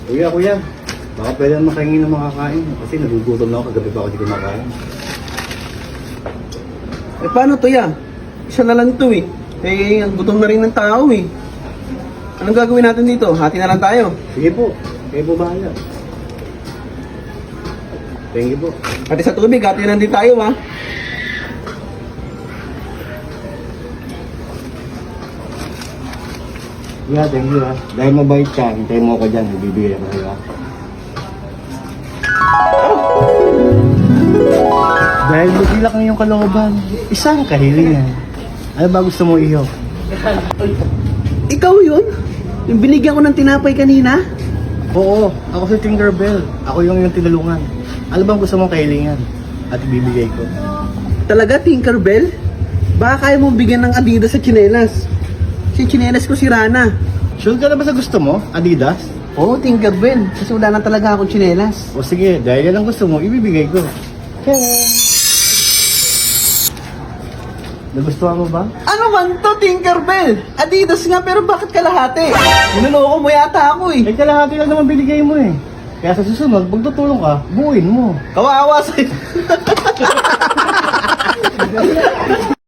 Kuya, baka pwede naman makahingi ng makakain. Kasi nagugutom na ako, kagabi pa ako di kumakain. Eh paano to ya? Isa na lang to eh. Eh, ang gutom na rin ng tao eh. Anong gagawin natin dito? Hati na lang tayo. Sige po, kayo po bahala. Thank you po. Pati sa tubig, hati na din tayo ha. Yeah, thank you ha. Dahil mabait ka, hintayin mo ako dyan, bibigyan ko sa'yo ha. Dahil magilak ng iyong kalooban, isang kahilingan. Ano ba gusto mo iyo? Ikaw yun? Yung binigyan ko ng tinapay kanina? Oo, ako si Tinkerbell. Ako yung iyong tinulungan. Ano bang gusto mong kahilingan? At ibibigay ko. Talaga, Tinkerbell? Baka kaya mong bigyan ng Adidas sa tsinelas. Si tsinelas ko si Rana. Sure ka na ba sa gusto mo, Adidas? Oo, Tinkerbell. Kasi wala na talaga akong tsinelas. O sige, dahil yan ang gusto mo, ibibigay ko. Nagustuhan mo ba? Ano man to, Tinkerbell? Adidas nga, pero bakit kalahati? Niloloko mo yata ako eh. Eh, kalahati lang naman binigay mo eh. Kaya sa susunod, magtutulong ka, buuin mo. Kawawa sa'yo.